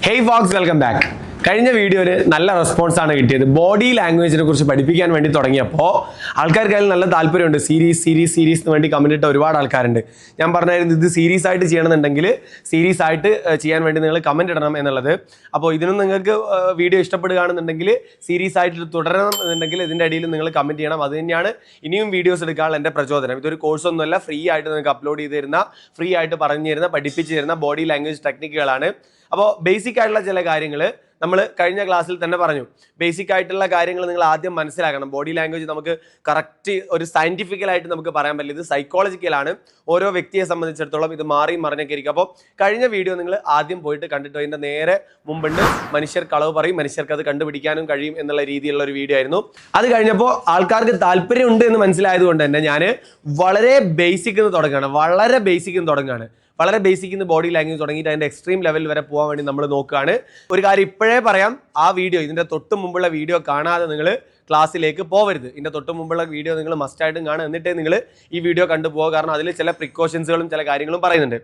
Hey Fox, welcome back. കഴിഞ്ഞ വീഡിയോയിൽ നല്ല റെസ്പോൺസ് ആണ് കിട്ടിയത്. ബോഡി ലാംഗ്വേജിനെ കുറിച്ച് പഠിപ്പിക്കാൻ വേണ്ടി തുടങ്ങിയപ്പോൾ ആൾക്കാർക്ക് അതിൽ നല്ല താല്പര്യമുണ്ട്. സീരീസ് എന്ന് വേണ്ടി കമന്റ് ഇട്ട ഒരുപാട് ആൾക്കാരുണ്ട്. ഞാൻ പറഞ്ഞായിരുന്നു ഇത് സീരീസ് ആയിട്ട് ചെയ്യണമെന്നുണ്ടെങ്കിൽ സീരീസ് ആയിട്ട് ചെയ്യാൻ വേണ്ടി നിങ്ങൾ കമന്റ് ഇടണം എന്നുള്ളത്. അപ്പോൾ ഇതിനും നിങ്ങൾക്ക് വീഡിയോ ഇഷ്ടപ്പെടുകയാണെന്നുണ്ടെങ്കിൽ സീരീസ് ആയിട്ട് തുടരണം എന്നുണ്ടെങ്കിൽ ഇതിൻ്റെ അടിയിൽ നിങ്ങൾ കമന്റ് ചെയ്യണം. അത് തന്നെയാണ് ഇനിയും വീഡിയോസ് എടുക്കാനുള്ള എൻ്റെ പ്രചോദനം. ഇതൊരു കോഴ്സൊന്നുമല്ല, ഫ്രീ ആയിട്ട് നിങ്ങൾക്ക് അപ്ലോഡ് ചെയ്ത് തരുന്ന, ഫ്രീ ആയിട്ട് പറഞ്ഞു തരുന്ന, പഠിപ്പിച്ച് തരുന്ന ബോഡി ലാംഗ്വേജ് ടെക്നിക്കുകളാണ്. അപ്പോൾ ബേസിക് ആയിട്ടുള്ള ചില കാര്യങ്ങൾ നമ്മൾ കഴിഞ്ഞ ക്ലാസ്സിൽ തന്നെ പറഞ്ഞു. ബേസിക് ആയിട്ടുള്ള കാര്യങ്ങൾ നിങ്ങൾ ആദ്യം മനസ്സിലാക്കണം. ബോഡി ലാംഗ്വേജ് നമുക്ക് കറക്റ്റ് ഒരു സയന്റിഫിക്കലായിട്ട് നമുക്ക് പറയാൻ പറ്റില്ല, ഇത് സൈക്കോളജിക്കലാണ്. ഓരോ വ്യക്തിയെ സംബന്ധിച്ചിടത്തോളം ഇത് മാറിയും മറിഞ്ഞൊക്കെ ഇരിക്കും. അപ്പോൾ കഴിഞ്ഞ വീഡിയോ നിങ്ങൾ ആദ്യം പോയിട്ട് കണ്ടിട്ട് അതിൻ്റെ നേരെ മുമ്പുണ്ട് മനുഷ്യർ കളവ് പറയും, മനുഷ്യർക്ക് അത് കണ്ടുപിടിക്കാനും കഴിയും എന്നുള്ള രീതിയിലുള്ള ഒരു വീഡിയോ ആയിരുന്നു. അത് കഴിഞ്ഞപ്പോൾ ആൾക്കാർക്ക് താല്പര്യമുണ്ട് എന്ന് മനസ്സിലായത് കൊണ്ട് തന്നെ ഞാൻ വളരെ ബേസിക് തുടങ്ങുകയാണ്. വളരെ ബേസിക് ഇന്ന് ബോഡി ലാംഗ്വേജ് തുടങ്ങിയിട്ട് അതിൻ്റെ എക്സ്ട്രീം ലെവൽ വരെ പോകാൻ വേണ്ടി നമ്മൾ നോക്കുകയാണ്. ഒരു കാര്യം ഇപ്പോഴേ പറയാം, ആ വീഡിയോ, ഇതിൻ്റെ തൊട്ട് മുമ്പുള്ള വീഡിയോ കാണാതെ നിങ്ങൾ ക്ലാസ്സിലേക്ക് പോകരുത്. ഇതിൻ്റെ തൊട്ട് മുമ്പുള്ള വീഡിയോ നിങ്ങൾ മസ്റ്റായിട്ടും കാണുക, എന്നിട്ടേ നിങ്ങൾ ഈ വീഡിയോ കണ്ടുപോകുക. കാരണം അതിൽ ചില പ്രിക്കോഷൻസുകളും ചില കാര്യങ്ങളും പറയുന്നുണ്ട്.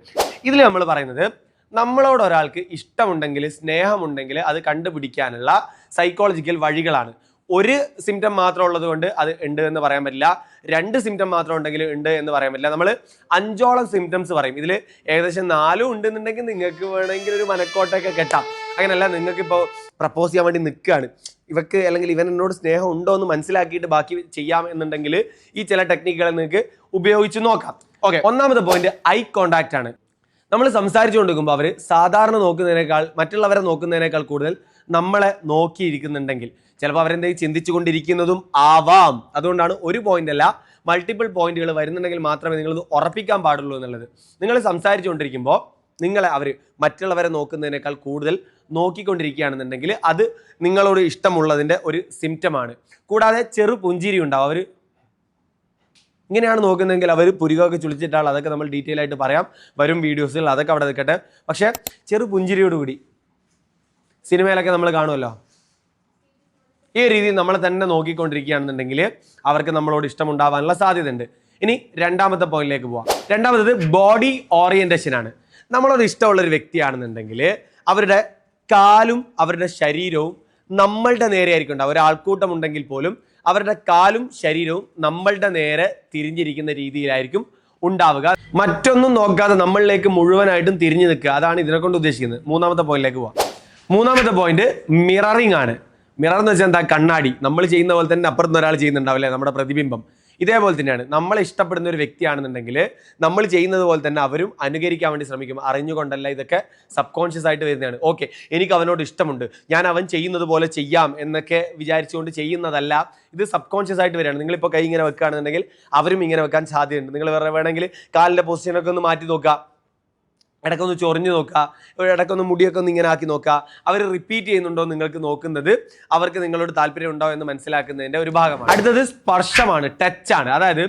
ഇതിൽ നമ്മൾ പറയുന്നത്, നമ്മളോട് ഒരാൾക്ക് ഇഷ്ടമുണ്ടെങ്കിൽ, സ്നേഹമുണ്ടെങ്കിൽ അത് കണ്ടുപിടിക്കാനുള്ള സൈക്കോളജിക്കൽ വഴികളാണ്. ഒരു സിംറ്റം മാത്രം ഉള്ളത് കൊണ്ട് അത് ഉണ്ട് എന്ന് പറയാൻ പറ്റില്ല. 2 സിംറ്റം മാത്രം ഉണ്ടെങ്കിൽ ഉണ്ട് എന്ന് പറയാൻ പറ്റില്ല. നമ്മൾ 5ഓളം സിംറ്റംസ് പറയും. ഇതിൽ ഏകദേശം 4 ഉണ്ടെന്നുണ്ടെങ്കിൽ നിങ്ങൾക്ക് വേണമെങ്കിൽ ഒരു മനക്കോട്ടൊക്കെ കെട്ടാം. അങ്ങനെയല്ല, നിങ്ങൾക്കിപ്പോൾ പ്രപ്പോസ് ചെയ്യാൻ വേണ്ടി നിൽക്കുകയാണ്, ഇവക്ക് അല്ലെങ്കിൽ ഇവൻ എന്നോട് സ്നേഹം ഉണ്ടോ എന്ന് മനസ്സിലാക്കിയിട്ട് ബാക്കി ചെയ്യാം എന്നുണ്ടെങ്കിൽ ഈ ചില ടെക്നിക്കുകൾ നിങ്ങൾക്ക് ഉപയോഗിച്ച് നോക്കാം. ഓക്കെ, ഒന്നാമത്തെ പോയിന്റ് ഐ കോണ്ടാക്റ്റ് ആണ്. നമ്മൾ സംസാരിച്ചു കൊണ്ടിരിക്കുമ്പോൾ അവർ സാധാരണ നോക്കുന്നതിനേക്കാൾ, മറ്റുള്ളവരെ നോക്കുന്നതിനേക്കാൾ കൂടുതൽ നമ്മളെ നോക്കിയിരിക്കുന്നുണ്ടെങ്കിൽ ചിലപ്പോൾ അവരെന്തെങ്കിലും ചിന്തിച്ചു കൊണ്ടിരിക്കുന്നതും ആവാം. അതുകൊണ്ടാണ് ഒരു പോയിന്റ് അല്ല, മൾട്ടിപ്പിൾ പോയിന്റുകൾ വരുന്നുണ്ടെങ്കിൽ മാത്രമേ നിങ്ങളിത് ഉറപ്പിക്കാൻ പാടുള്ളൂ എന്നുള്ളത്. നിങ്ങൾ സംസാരിച്ചു കൊണ്ടിരിക്കുമ്പോൾ നിങ്ങളെ അവർ മറ്റുള്ളവരെ നോക്കുന്നതിനേക്കാൾ കൂടുതൽ നോക്കിക്കൊണ്ടിരിക്കുകയാണെന്നുണ്ടെങ്കിൽ അത് നിങ്ങളോട് ഇഷ്ടമുള്ളതിൻ്റെ ഒരു സിംറ്റമാണ്. കൂടാതെ ചെറു പുഞ്ചിരി ഉണ്ടാവും. അവർ ഇങ്ങനെയാണ് നോക്കുന്നതെങ്കിൽ അവർ പുരികമൊക്കെ ചുളിച്ചിട്ടാണ്, അതൊക്കെ നമ്മൾ ഡീറ്റെയിൽ ആയിട്ട് പറയാം വരും വീഡിയോസിൽ, അതൊക്കെ അവിടെ നിൽക്കട്ടെ. പക്ഷേ ചെറു പുഞ്ചിരിയോടുകൂടി സിനിമയിലൊക്കെ നമ്മൾ കാണുമല്ലോ, ഈ രീതിയിൽ നമ്മളെ തന്നെ നോക്കിക്കൊണ്ടിരിക്കുകയാണെന്നുണ്ടെങ്കിൽ അവർക്ക് നമ്മളോട് ഇഷ്ടമുണ്ടാവാനുള്ള സാധ്യതയുണ്ട്. ഇനി രണ്ടാമത്തെ പോയിന്റിലേക്ക് പോവാം. രണ്ടാമത്തത് ബോഡി ഓറിയന്റേഷൻ ആണ്. നമ്മളോട് ഇഷ്ടമുള്ളൊരു വ്യക്തിയാണെന്നുണ്ടെങ്കിൽ അവരുടെ കാലും അവരുടെ ശരീരവും നമ്മളുടെ നേരെ ആയിരിക്കും ഉണ്ടാവുക. ഒരാൾക്കൂട്ടം ഉണ്ടെങ്കിൽ പോലും അവരുടെ കാലും ശരീരവും നമ്മളുടെ നേരെ തിരിഞ്ഞിരിക്കുന്ന രീതിയിലായിരിക്കും ഉണ്ടാവുക. മറ്റൊന്നും നോക്കാതെ നമ്മളിലേക്ക് മുഴുവനായിട്ടും തിരിഞ്ഞു നിൽക്കുക. അതാണ് ഇതിനെ കൊണ്ട് ഉദ്ദേശിക്കുന്നത്. മൂന്നാമത്തെ പോയിന്റിലേക്ക് പോവാം. മൂന്നാമത്തെ പോയിന്റ് മിററിംഗ് ആണ്. മിറർ എന്ന് വെച്ചാൽ എന്താ? കണ്ണാടി. നമ്മൾ ചെയ്യുന്ന പോലെ തന്നെ അപ്പുറത്തുനിന്ന് ഒരാൾ ചെയ്യുന്നുണ്ടാവില്ലേ, നമ്മുടെ പ്രതിബിംബം. ഇതേപോലെ തന്നെയാണ്, നമ്മളെ ഇഷ്ടപ്പെടുന്ന ഒരു വ്യക്തിയാണെന്നുണ്ടെങ്കിൽ നമ്മൾ ചെയ്യുന്നത് പോലെ തന്നെ അവരും അനുകരിക്കാൻ വേണ്ടി ശ്രമിക്കും. അറിഞ്ഞുകൊണ്ടല്ല, ഇതൊക്കെ സബ് കോൺഷ്യസ് ആയിട്ട് വരുന്നതാണ്. ഓക്കെ, എനിക്ക് അവനോട് ഇഷ്ടമുണ്ട്, ഞാൻ അവൻ ചെയ്യുന്നത് പോലെ ചെയ്യാം എന്നൊക്കെ വിചാരിച്ചുകൊണ്ട് ചെയ്യുന്നതല്ല, ഇത് സബ് കോൺഷ്യസ് ആയിട്ട് വരികയാണ്. നിങ്ങളിപ്പോൾ കൈ ഇങ്ങനെ വെക്കുകയാണെന്നുണ്ടെങ്കിൽ അവരും ഇങ്ങനെ വെക്കാൻ സാധ്യതയുണ്ട്. നിങ്ങൾ വേറെ വേണമെങ്കിൽ കാലിൻ്റെ പൊസിഷനൊക്കെ ഒന്ന് മാറ്റി നോക്കുക, ഇടയ്ക്കൊന്ന് ചൊറിഞ്ഞു നോക്കുക, ഇടയ്ക്കൊന്ന് മുടിയൊക്കെ ഒന്ന് ഇങ്ങനെ ആക്കി നോക്കുക. അവർ റിപ്പീറ്റ് ചെയ്യുന്നുണ്ടോ നിങ്ങൾക്ക് നോക്കുന്നത് അവർക്ക് നിങ്ങളോട് താല്പര്യം ഉണ്ടോ എന്ന് മനസ്സിലാക്കുന്നതിൻ്റെ ഒരു ഭാഗമാണ്. അടുത്തത് സ്പർശമാണ്, ടച്ചാണ്. അതായത്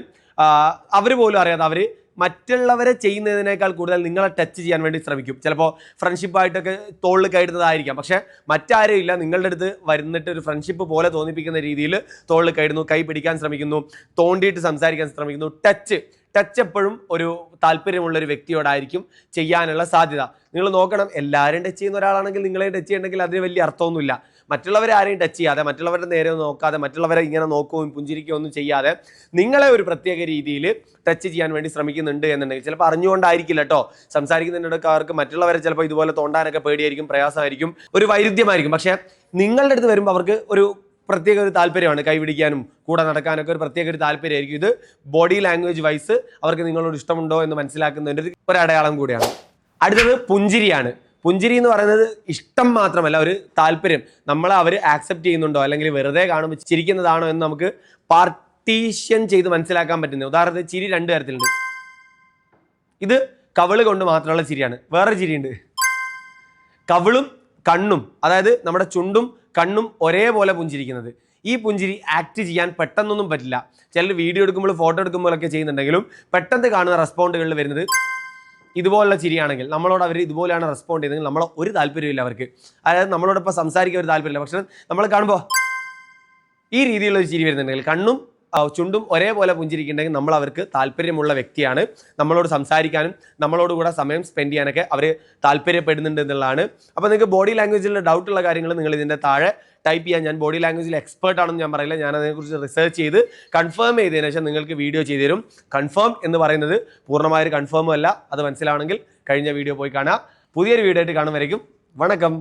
അവർ പോലും അറിയാതെ അവർ മറ്റുള്ളവരെ ചെയ്യുന്നതിനേക്കാൾ കൂടുതൽ നിങ്ങളെ ടച്ച് ചെയ്യാൻ വേണ്ടി ശ്രമിക്കും. ചിലപ്പോൾ ഫ്രണ്ട്ഷിപ്പായിട്ടൊക്കെ തോളിൽ കയറുന്നതായിരിക്കാം, പക്ഷേ മറ്റാരും ഇല്ല, നിങ്ങളുടെ അടുത്ത് വരുന്നിട്ട് ഒരു ഫ്രണ്ട്ഷിപ്പ് പോലെ തോന്നിപ്പിക്കുന്ന രീതിയിൽ തോളിൽ കയറുന്നു, കൈ പിടിക്കാൻ ശ്രമിക്കുന്നു, തോണ്ടിയിട്ട് സംസാരിക്കാൻ ശ്രമിക്കുന്നു. ടച്ച് എപ്പോഴും ഒരു താല്പര്യമുള്ളൊരു വ്യക്തിയോടായിരിക്കും ചെയ്യാനുള്ള സാധ്യത. നിങ്ങൾ നോക്കണം, എല്ലാവരും ടച്ച് ചെയ്യുന്ന ഒരാളാണെങ്കിൽ നിങ്ങളെ ടച്ച് ചെയ്യണമെങ്കിൽ അതിന് വലിയ അർത്ഥമൊന്നുമില്ല. മറ്റുള്ളവരെ ആരെയും ടച്ച് ചെയ്യാതെ, മറ്റുള്ളവരുടെ നേരെ നോക്കാതെ, മറ്റുള്ളവരെ ഇങ്ങനെ നോക്കുകയും പുഞ്ചിരിക്കുകയും ഒന്നും ചെയ്യാതെ നിങ്ങളെ ഒരു പ്രത്യേക രീതിയിൽ ടച്ച് ചെയ്യാൻ വേണ്ടി ശ്രമിക്കുന്നുണ്ട് എന്നുണ്ടെങ്കിൽ, ചിലപ്പോൾ അറിഞ്ഞുകൊണ്ടായിരിക്കില്ല കേട്ടോ, സംസാരിക്കുന്നതിനിടയ്ക്ക് അവർക്ക് മറ്റുള്ളവരെ ചിലപ്പോൾ ഇതുപോലെ തോണ്ടാനൊക്കെ പേടിയായിരിക്കും, പ്രയാസമായിരിക്കും, ഒരു വൈരുദ്ധ്യമായിരിക്കും. പക്ഷേ നിങ്ങളുടെ അടുത്ത് വരുമ്പോൾ അവർക്ക് ഒരു പ്രത്യേക ഒരു താല്പര്യമാണ്, കൈ പിടിക്കാനും കൂടെ നടക്കാനൊക്കെ ഒരു പ്രത്യേക ഒരു താല്പര്യമായിരിക്കും. ഇത് ബോഡി ലാംഗ്വേജ് വൈസ് അവർക്ക് നിങ്ങളോട് ഇഷ്ടമുണ്ടോ എന്ന് മനസ്സിലാക്കുന്നതിൻ്റെ ഒരു അടയാളം കൂടിയാണ്. അടുത്തത് പുഞ്ചിരിയാണ്. പുഞ്ചിരി എന്ന് പറയുന്നത് ഇഷ്ടം മാത്രമല്ല, ഒരു താല്പര്യം. നമ്മളെ അവർ ആക്സെപ്റ്റ് ചെയ്യുന്നുണ്ടോ അല്ലെങ്കിൽ വെറുതെ കാണുമ്പോൾ ചിരിക്കുന്നതാണോ എന്ന് നമുക്ക് പാർട്ടീഷൻ ചെയ്ത് മനസ്സിലാക്കാൻ പറ്റുന്നത്. ഉദാഹരണത്തിന് ചിരി 2 തരത്തിലുണ്ട്. ഇത് കവിള് കൊണ്ട് മാത്രമുള്ള ചിരിയാണ്. വേറൊരു ചിരിയുണ്ട്, കവിളും കണ്ണും, അതായത് നമ്മുടെ ചുണ്ടും കണ്ണും ഒരേപോലെ പുഞ്ചിരിക്കുന്നത്. ഈ പുഞ്ചിരി ആക്ട് ചെയ്യാൻ പെട്ടെന്നൊന്നും പറ്റില്ല. ചിലർ വീഡിയോ എടുക്കുമ്പോൾ ഫോട്ടോ എടുക്കുമ്പോഴൊക്കെ ചെയ്യുന്നുണ്ടെങ്കിലും പെട്ടെന്ന് കാണുന്ന റെസ്പോണ്ടുകളിൽ വരുന്നത് ഇതുപോലുള്ള ചിരിയാണെങ്കിൽ, നമ്മളോട് അവർ ഇതുപോലെയാണ് റെസ്പോണ്ട് ചെയ്തെങ്കിൽ നമ്മളെ ഒരു താല്പര്യമില്ല അവർക്ക്. അതായത് നമ്മളോടൊപ്പം സംസാരിക്കാൻ ഒരു താല്പര്യമില്ല. പക്ഷേ നമ്മൾ കാണുമ്പോൾ ഈ രീതിയിലുള്ള ഒരു ചിരി വരുന്നുണ്ടെങ്കിൽ, കണ്ണും ചുണ്ടും ഒരേപോലെ പുഞ്ചിരിക്കുന്നുണ്ടെങ്കിൽ നമ്മൾ അവർക്ക് താല്പര്യമുള്ള വ്യക്തിയാണ്, നമ്മളോട് സംസാരിക്കാനും നമ്മളോട് കൂടെ സമയം സ്പെൻഡ് ചെയ്യാനൊക്കെ അവർ താല്പര്യപ്പെടുന്നുണ്ട് എന്നുള്ളതാണ്. അപ്പോൾ നിങ്ങൾക്ക് ബോഡി ലാംഗ്വേജിൽ ഡൗട്ടുള്ള കാര്യങ്ങൾ നിങ്ങൾ ഇതിൻ്റെ താഴെ ടൈപ്പ് ചെയ്യാൻ. ഞാൻ ബോഡി ലാംഗ്വേജിൽ എക്സ്പേർട്ട് ആണെന്ന് ഞാൻ പറയില്ല, ഞാൻ അതിനെക്കുറിച്ച് റിസർച്ച് ചെയ്ത് കൺഫേം ചെയ്തതിനു ശേഷം നിങ്ങൾക്ക് വീഡിയോ ചെയ്തു തരും. കൺഫേം എന്ന് പറയുന്നത് പൂർണ്ണമായൊരു കൺഫേമും അല്ല, അത് മനസ്സിലാവണമെങ്കിൽ കഴിഞ്ഞ വീഡിയോ പോയി കാണുക. പുതിയൊരു വീഡിയോ ആയിട്ട് കാണും വരയ്ക്കും. വണക്കം.